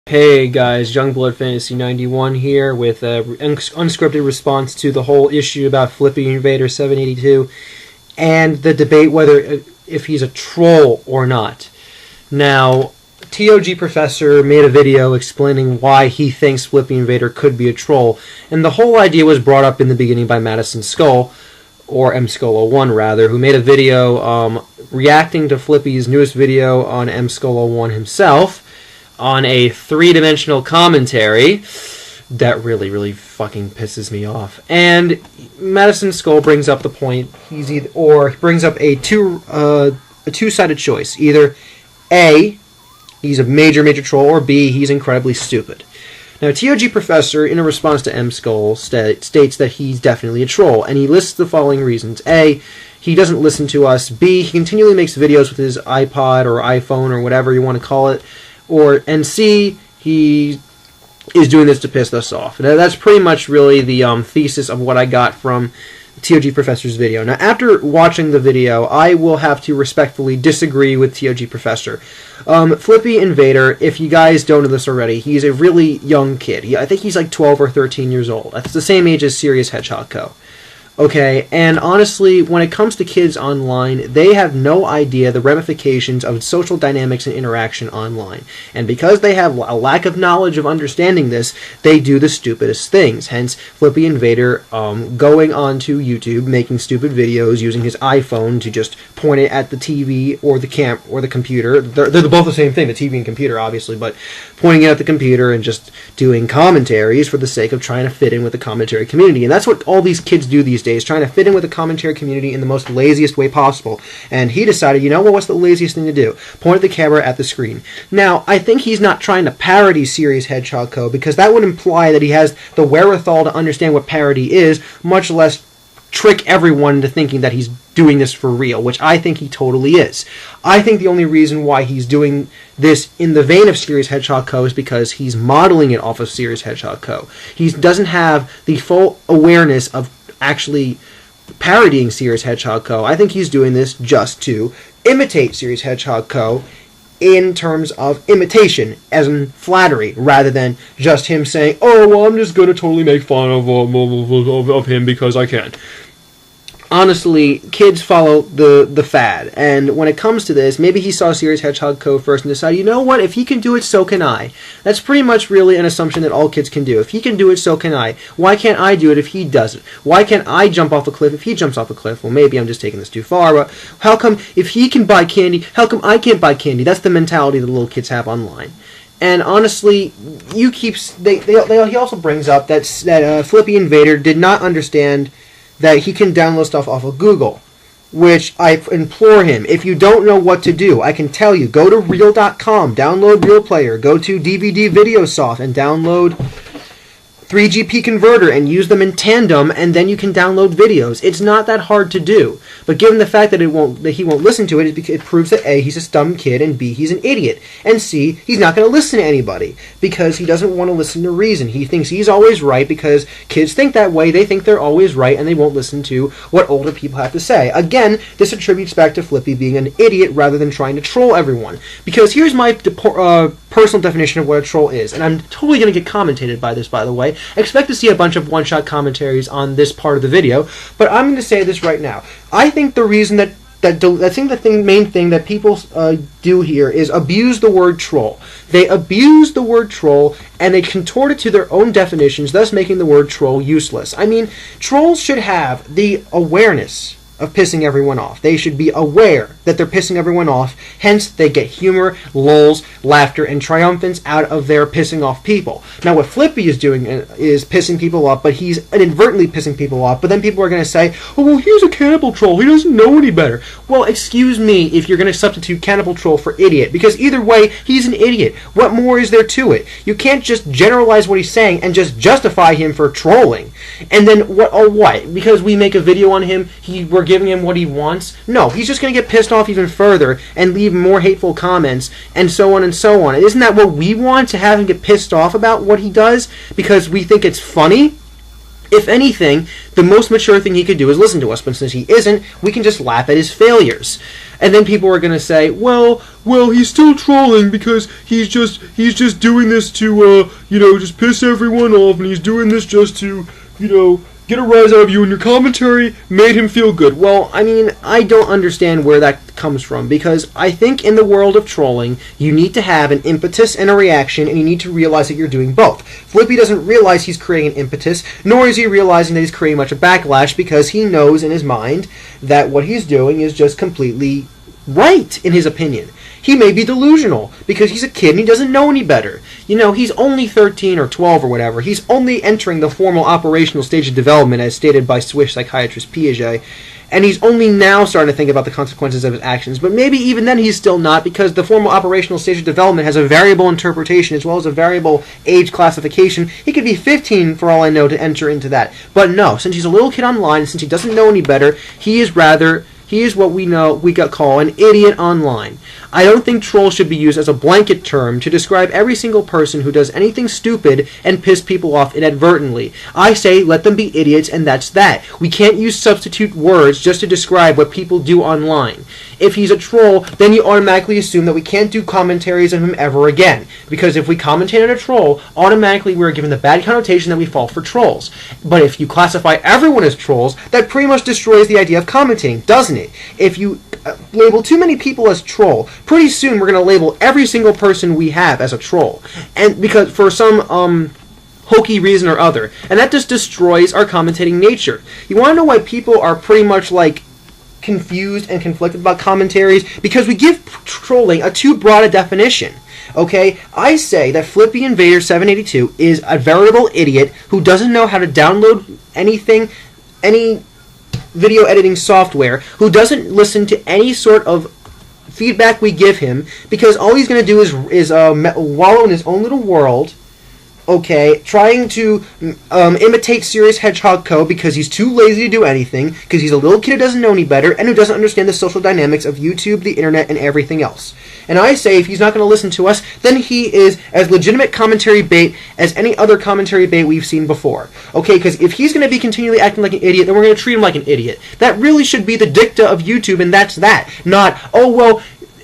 Hey guys, Youngblood Fantasy 91 here with an unscripted response to the whole issue about FlippyInvader782 and the debate whether if he's a troll or not. Now, TOG Professor made a video explaining why he thinks FlippyInvader could be a troll, and the whole idea was brought up in the beginning by MSkull, or MSkull01 rather, who made a video reacting to Flippy's newest video on MSkull01 himself, on a three-dimensional commentary that really fucking pisses me off. And MSkull brings up the point brings up a two-sided choice. Either A, he's a major troll, or B, he's incredibly stupid. Now, TOG Professor, in a response to MSkull, states that he's definitely a troll, and he lists the following reasons. A, he doesn't listen to us. B, he continually makes videos with his iPod or iPhone or whatever you want to call it. And C, he is doing this to piss us off. Now, that's pretty much really the thesis of what I got from TOG Professor's video. Now, after watching the video, I will have to respectfully disagree with TOG Professor. FlippyInvader, if you guys don't know this already, he's a really young kid. I think he's like 12 or 13 years old. That's the same age as SeriousHedgehogCo. Okay, and honestly, when it comes to kids online, they have no idea the ramifications of social dynamics and interaction online. And because they have a lack of knowledge of understanding this, they do the stupidest things. Hence, FlippyInvader going onto YouTube, making stupid videos, using his iPhone to just point it at the TV or the computer. They're both the same thing, the TV and computer, obviously, but pointing it at the computer and just doing commentaries for the sake of trying to fit in with the commentary community. And that's what all these kids do these days, trying to fit in with the commentary community in the most laziest way possible. And he decided, you know what, what's the laziest thing to do? Point the camera at the screen. Now, I think he's not trying to parody SeriousHedgehogCo, because that would imply that he has the wherewithal to understand what parody is, much less trick everyone into thinking that he's doing this for real, which I think he totally is. I think the only reason why he's doing this in the vein of SeriousHedgehogCo is because he's modeling it off of SeriousHedgehogCo. He doesn't have the full awareness of actually parodying SeriousHedgehogCo. I think he's doing this just to imitate SeriousHedgehogCo in terms of imitation, as in flattery, rather than just him saying, oh, well, I'm just going to totally make fun of him because I can. Honestly, kids follow the fad, and when it comes to this, maybe he saw SeriousHedgehogCo first and decided, you know what, if he can do it, so can I. That's pretty much really an assumption that all kids can do. If he can do it, so can I. Why can't I do it if he does it? Why can't I jump off a cliff if he jumps off a cliff? Well, maybe I'm just taking this too far, but how come if he can buy candy, how come I can't buy candy? That's the mentality that little kids have online. And honestly, he also brings up that FlippyInvader did not understand that he can download stuff off of Google, which I implore him, if you don't know what to do, I can tell you, go to Real.com, download Real Player, go to DVD VideoSoft and download 3GP Converter and use them in tandem, and then you can download videos. It's not that hard to do. But given the fact that he won't listen to it, it proves that A, he's a dumb kid, and B, he's an idiot, and C, he's not going to listen to anybody because he doesn't want to listen to reason. He thinks he's always right because kids think that way. They think they're always right, and they won't listen to what older people have to say. Again, this attributes back to Flippy being an idiot rather than trying to troll everyone. Because here's my personal definition of what a troll is, and I'm totally going to get commentated by this, by the way. Expect to see a bunch of one-shot commentaries on this part of the video, but I'm going to say this right now. I think the reason main thing that people do here is abuse the word troll. They abuse the word troll and they contort it to their own definitions, thus making the word troll useless. I mean, trolls should have the awareness of pissing everyone off. They should be aware that they're pissing everyone off, hence they get humor, lulz, laughter, and triumphance out of their pissing off people. Now what Flippy is doing is pissing people off, but he's inadvertently pissing people off, but then people are going to say, oh, well, he's a cannibal troll, he doesn't know any better. Well, excuse me if you're going to substitute cannibal troll for idiot, because either way, he's an idiot. What more is there to it? You can't just generalize what he's saying and just justify him for trolling. And then, what? Because we make a video on him, we're giving him what he wants? No, he's just going to get pissed off even further and leave more hateful comments and so on and so on. Isn't that what we want, to have him get pissed off about what he does because we think it's funny? If anything, the most mature thing he could do is listen to us, but since he isn't, we can just laugh at his failures. And then people are going to say, well, he's still trolling because he's just doing this to, just piss everyone off, and he's doing this just to, get a rise out of you, and your commentary made him feel good. Well, I mean, I don't understand where that comes from, because I think in the world of trolling, you need to have an impetus and a reaction, and you need to realize that you're doing both. Flippy doesn't realize he's creating an impetus, nor is he realizing that he's creating much of backlash, because he knows in his mind that what he's doing is just completely right, in his opinion. He may be delusional, because he's a kid and he doesn't know any better. He's only 13 or 12 or whatever. He's only entering the formal operational stage of development, as stated by Swiss psychiatrist Piaget, and he's only now starting to think about the consequences of his actions. But maybe even then he's still not, because the formal operational stage of development has a variable interpretation as well as a variable age classification. He could be 15, for all I know, to enter into that. But no, since he's a little kid online, and since he doesn't know any better, he is what we call an idiot online. I don't think troll should be used as a blanket term to describe every single person who does anything stupid and piss people off inadvertently. I say let them be idiots, and that's that. We can't use substitute words just to describe what people do online. If he's a troll, then you automatically assume that we can't do commentaries of him ever again. Because if we commentate on a troll, automatically we're given the bad connotation that we fall for trolls. But if you classify everyone as trolls, that pretty much destroys the idea of commentating, doesn't it? If you label too many people as troll, pretty soon we're going to label every single person we have as a troll. And because for some hokey reason or other. And that just destroys our commentating nature. You want to know why people are pretty much confused and conflicted about commentaries? Because we give trolling a too broad a definition. Okay, I say that FlippyInvader782 is a veritable idiot who doesn't know how to download any video editing software, who doesn't listen to any sort of feedback we give him, because all he's going to do is wallow in his own little world, okay, trying to imitate SeriousHedgehogCo because he's too lazy to do anything, because he's a little kid who doesn't know any better, and who doesn't understand the social dynamics of YouTube, the internet, and everything else. And I say if he's not going to listen to us, then he is as legitimate commentary bait as any other commentary bait we've seen before. Okay, because if he's going to be continually acting like an idiot, then we're going to treat him like an idiot. That really should be the dicta of YouTube, and that's that. Not,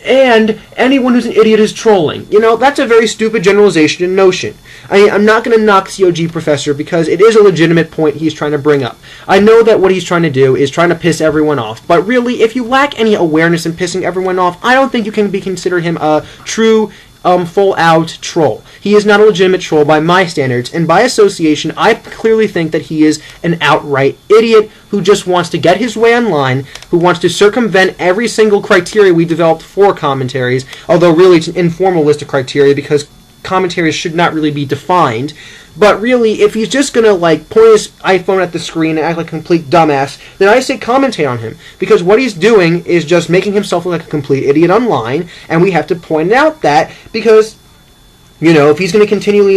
and anyone who's an idiot is trolling. That's a very stupid generalization and notion. I'm not going to knock COG Professor because it is a legitimate point he's trying to bring up. I know that what he's trying to do is trying to piss everyone off, but really, if you lack any awareness in pissing everyone off, I don't think you can consider him a true full-out troll. He is not a legitimate troll by my standards, and by association, I clearly think that he is an outright idiot who just wants to get his way online, who wants to circumvent every single criteria we developed for commentaries, although really it's an informal list of criteria because commentaries should not really be defined. But really, if he's just going to point his iPhone at the screen and act like a complete dumbass, then I say commentate on him. Because what he's doing is just making himself look like a complete idiot online, and we have to point out that because, if he's going to continually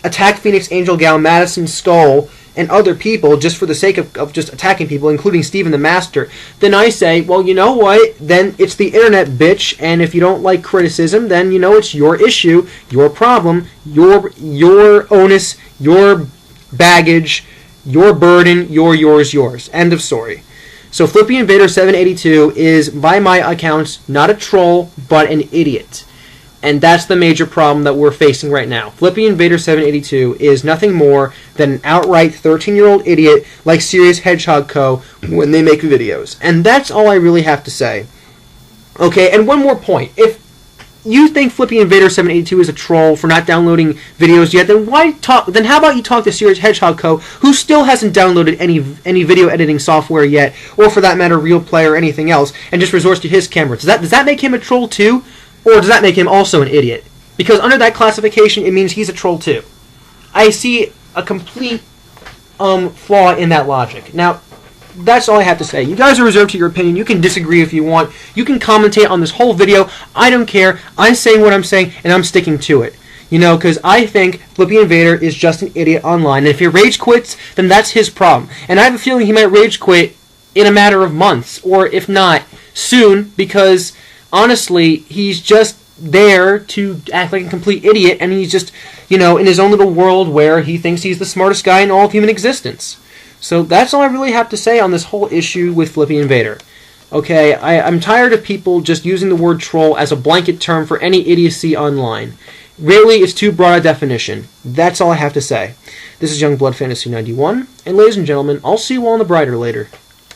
attack Phoenix Angel Gal, Madison Skull, and other people just for the sake of just attacking people, including Steven the Master, then I say, well, you know what? Then it's the internet, bitch, and if you don't like criticism, then it's your issue, your problem, your onus, your baggage, your burden, yours. End of story. So FlippyInvader782 is, by my accounts, not a troll, but an idiot. And that's the major problem that we're facing right now. FlippyInvader782 is nothing more than an outright 13-year-old idiot like SeriousHedgehogCo when they make videos. And that's all I really have to say. Okay, and one more point. If you think FlippyInvader782 is a troll for not downloading videos yet, then Then how about you talk to SeriousHedgehogCo, who still hasn't downloaded any video editing software yet, or for that matter, Real Play or anything else, and just resorts to his camera. Does that make him a troll too? Or does that make him also an idiot? Because under that classification, it means he's a troll too. I see a complete flaw in that logic. Now, that's all I have to say. You guys are reserved to your opinion. You can disagree if you want. You can commentate on this whole video. I don't care. I'm saying what I'm saying, and I'm sticking to it. Because I think Flippy Invader is just an idiot online. And if he rage quits, then that's his problem. And I have a feeling he might rage quit in a matter of months, or if not, soon, because honestly, he's just there to act like a complete idiot, and he's just, in his own little world where he thinks he's the smartest guy in all of human existence. So that's all I really have to say on this whole issue with Flippy Invader. Okay, I'm tired of people just using the word troll as a blanket term for any idiocy online. Really, it's too broad a definition. That's all I have to say. This is Youngblood Fantasy 91, and ladies and gentlemen, I'll see you all in the brighter later.